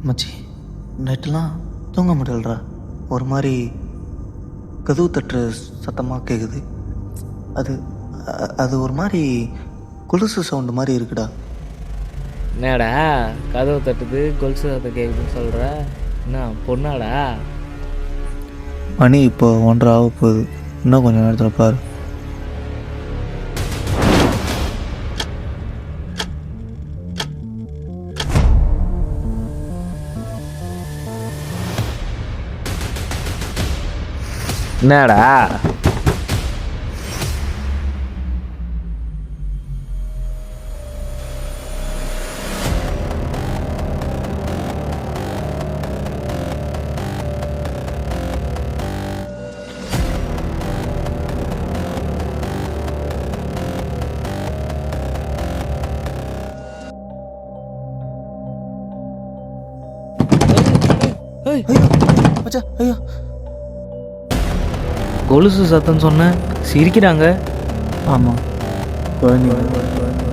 மச்சி, நைட்டெல்லாம் தூங்க முடியலடா. ஒரு மாதிரி கதவு தட்டுற சத்தமாக கேட்குது. அது அது ஒரு மாதிரி கொலுசு சவுண்டு மாதிரி இருக்குடா. என்னடா கதவு தட்டுது கொலுசு சத்தம் கேட்குதுன்னு சொல்கிற? என்ன பொண்ணாடா? மணி இப்போ 1:30 ஆக போகுது. இன்னும் கொஞ்சம் நேரத்தில் பாரு. என்னடா ஐயோ மச்சா, ஐயோ. கொலுசு சத்தம் சொன்னேன், சிரிக்கிறாங்க. ஆமாம், குழந்தைங்க.